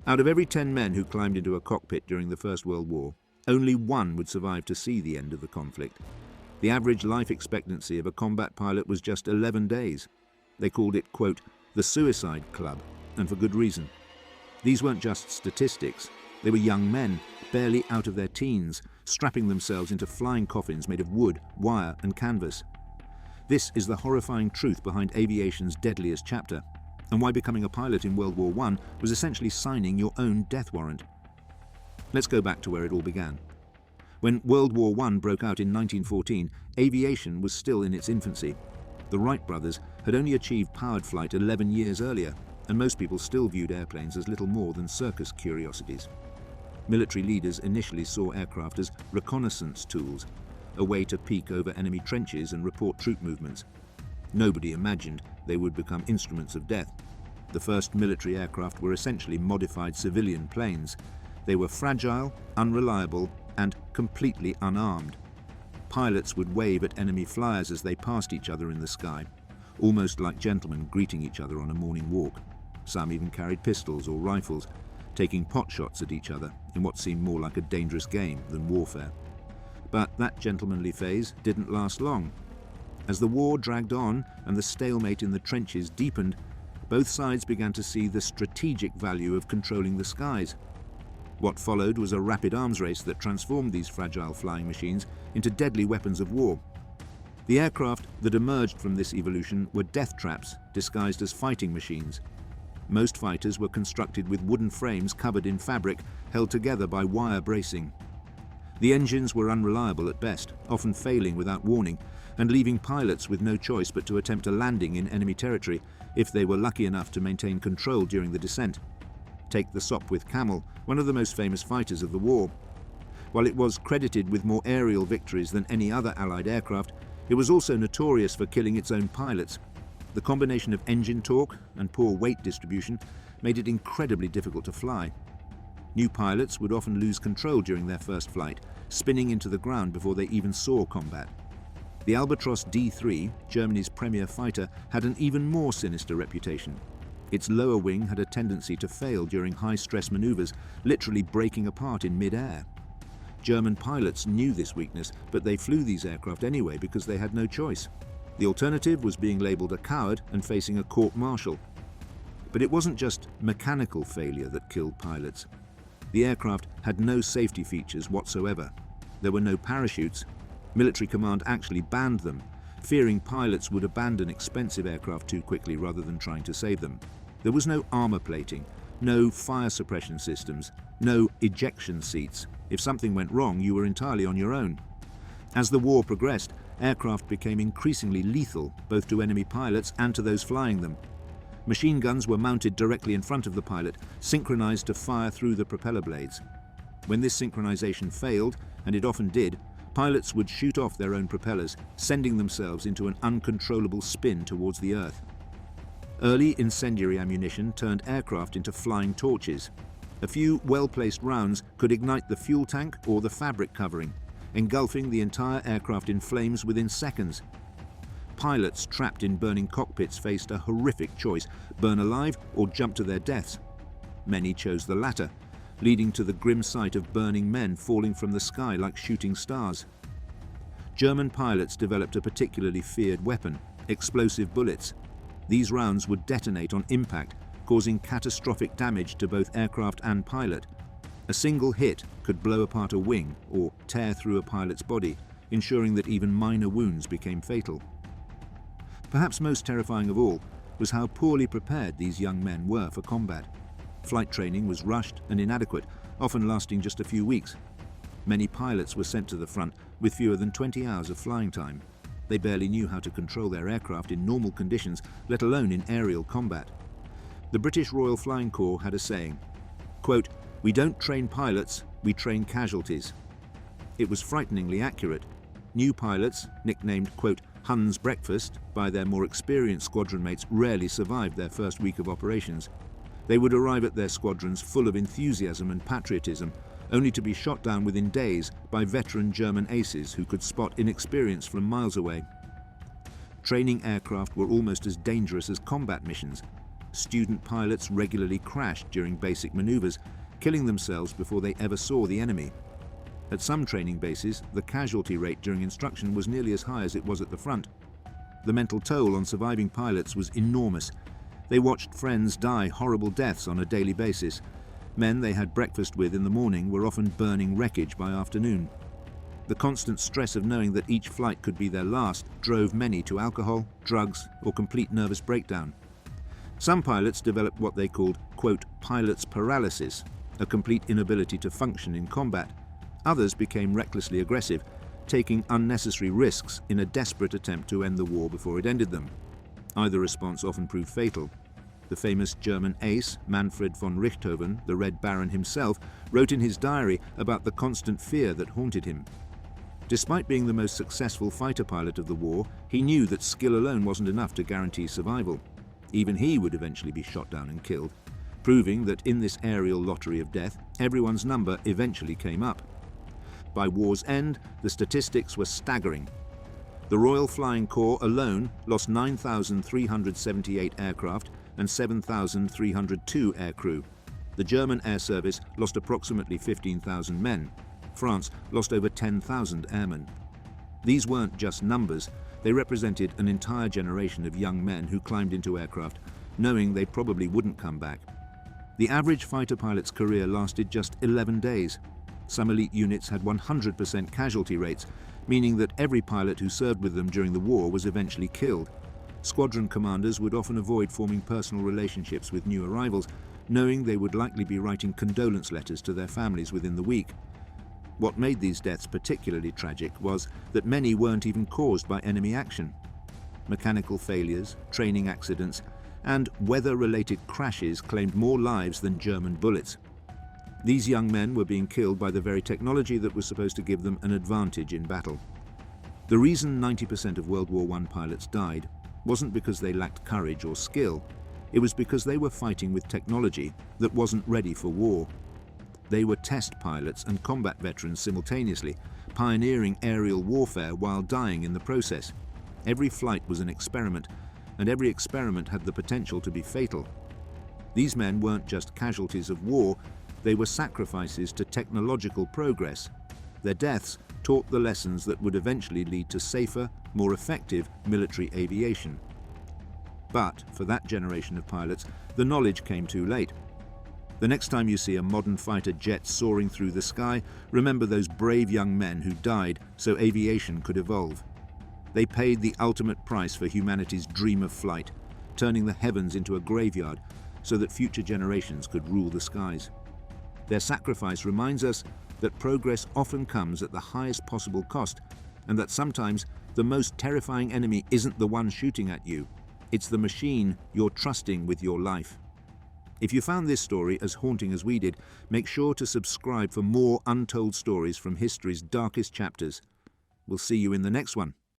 Out of every 10 men who climbed into a cockpit during the First World War, only one would survive to see the end of the conflict. The average life expectancy of a combat pilot was just 11 days. They called it, quote, the suicide club, and for good reason. These weren't just statistics. They were young men, barely out of their teens, strapping themselves into flying coffins made of wood, wire, and canvas. This is the horrifying truth behind aviation's deadliest chapter, and why becoming a pilot in World War I was essentially signing your own death warrant. Let's go back to where it all began. When World War I broke out in 1914, aviation was still in its infancy. The Wright brothers had only achieved powered flight 11 years earlier, and most people still viewed airplanes as little more than circus curiosities. Military leaders initially saw aircraft as reconnaissance tools, a way to peek over enemy trenches and report troop movements. Nobody imagined they would become instruments of death. The first military aircraft were essentially modified civilian planes. They were fragile, unreliable, and completely unarmed. Pilots would wave at enemy flyers as they passed each other in the sky, almost like gentlemen greeting each other on a morning walk. Some even carried pistols or rifles, taking pot shots at each other in what seemed more like a dangerous game than warfare. But that gentlemanly phase didn't last long. As the war dragged on and the stalemate in the trenches deepened, both sides began to see the strategic value of controlling the skies. What followed was a rapid arms race that transformed these fragile flying machines into deadly weapons of war. The aircraft that emerged from this evolution were death traps disguised as fighting machines. Most fighters were constructed with wooden frames covered in fabric held together by wire bracing. The engines were unreliable at best, often failing without warning, and leaving pilots with no choice but to attempt a landing in enemy territory if they were lucky enough to maintain control during the descent. Take the Sopwith Camel, one of the most famous fighters of the war. While it was credited with more aerial victories than any other Allied aircraft, it was also notorious for killing its own pilots. The combination of engine torque and poor weight distribution made it incredibly difficult to fly. New pilots would often lose control during their first flight, spinning into the ground before they even saw combat. The Albatros D.III, Germany's premier fighter, had an even more sinister reputation. Its lower wing had a tendency to fail during high-stress maneuvers, literally breaking apart in mid-air. German pilots knew this weakness, but they flew these aircraft anyway because they had no choice. The alternative was being labelled a coward and facing a court-martial. But it wasn't just mechanical failure that killed pilots. The aircraft had no safety features whatsoever. There were no parachutes. Military command actually banned them, fearing pilots would abandon expensive aircraft too quickly rather than trying to save them. There was no armor plating, no fire suppression systems, no ejection seats. If something went wrong, you were entirely on your own. As the war progressed, aircraft became increasingly lethal, both to enemy pilots and to those flying them. Machine guns were mounted directly in front of the pilot, synchronized to fire through the propeller blades. When this synchronization failed, and it often did, pilots would shoot off their own propellers, sending themselves into an uncontrollable spin towards the Earth. Early incendiary ammunition turned aircraft into flying torches. A few well-placed rounds could ignite the fuel tank or the fabric covering, engulfing the entire aircraft in flames within seconds. Pilots trapped in burning cockpits faced a horrific choice: burn alive or jump to their deaths. Many chose the latter, leading to the grim sight of burning men falling from the sky like shooting stars. German pilots developed a particularly feared weapon: explosive bullets. These rounds would detonate on impact, causing catastrophic damage to both aircraft and pilot. A single hit could blow apart a wing or tear through a pilot's body, ensuring that even minor wounds became fatal. Perhaps most terrifying of all was how poorly prepared these young men were for combat. Flight training was rushed and inadequate, often lasting just a few weeks. Many pilots were sent to the front with fewer than 20 hours of flying time. They barely knew how to control their aircraft in normal conditions, let alone in aerial combat. The British Royal Flying Corps had a saying, quote, "We don't train pilots, we train casualties." It was frighteningly accurate. New pilots, nicknamed, quote, Hun's breakfast by their more experienced squadron mates, rarely survived their first week of operations. They would arrive at their squadrons full of enthusiasm and patriotism, only to be shot down within days by veteran German aces who could spot inexperience from miles away. Training aircraft were almost as dangerous as combat missions. student pilots regularly crashed during basic maneuvers, killing themselves before they ever saw the enemy. At some training bases, the casualty rate during instruction was nearly as high as it was at the front. The mental toll on surviving pilots was enormous. They watched friends die horrible deaths on a daily basis. Men they had breakfast with in the morning were often burning wreckage by afternoon. The constant stress of knowing that each flight could be their last drove many to alcohol, drugs, or complete nervous breakdown. Some pilots developed what they called, quote, pilot's paralysis, a complete inability to function in combat. Others became recklessly aggressive, taking unnecessary risks in a desperate attempt to end the war before it ended them. Either response often proved fatal. The famous German ace, Manfred von Richthofen, the Red Baron himself, wrote in his diary about the constant fear that haunted him. Despite being the most successful fighter pilot of the war, he knew that skill alone wasn't enough to guarantee survival. Even he would eventually be shot down and killed, proving that in this aerial lottery of death, everyone's number eventually came up. By war's end, the statistics were staggering. The Royal Flying Corps alone lost 9,378 aircraft and 7,302 aircrew. The German air service lost approximately 15,000 men. France lost over 10,000 airmen. These weren't just numbers, they represented an entire generation of young men who climbed into aircraft, knowing they probably wouldn't come back. The average fighter pilot's career lasted just 11 days. Some elite units had 100% casualty rates, meaning that every pilot who served with them during the war was eventually killed. Squadron commanders would often avoid forming personal relationships with new arrivals, knowing they would likely be writing condolence letters to their families within the week. What made these deaths particularly tragic was that many weren't even caused by enemy action. Mechanical failures, training accidents, and weather-related crashes claimed more lives than German bullets. These young men were being killed by the very technology that was supposed to give them an advantage in battle. The reason 90% of World War I pilots died wasn't because they lacked courage or skill, it was because they were fighting with technology that wasn't ready for war. They were test pilots and combat veterans simultaneously, pioneering aerial warfare while dying in the process. Every flight was an experiment, and every experiment had the potential to be fatal. These men weren't just casualties of war, they were sacrifices to technological progress. Their deaths taught the lessons that would eventually lead to safer, more effective military aviation. But for that generation of pilots, the knowledge came too late. The next time you see a modern fighter jet soaring through the sky, remember those brave young men who died so aviation could evolve. They paid the ultimate price for humanity's dream of flight, turning the heavens into a graveyard so that future generations could rule the skies. Their sacrifice reminds us that progress often comes at the highest possible cost, and that sometimes the most terrifying enemy isn't the one shooting at you, it's the machine you're trusting with your life. If you found this story as haunting as we did, make sure to subscribe for more untold stories from history's darkest chapters. We'll see you in the next one.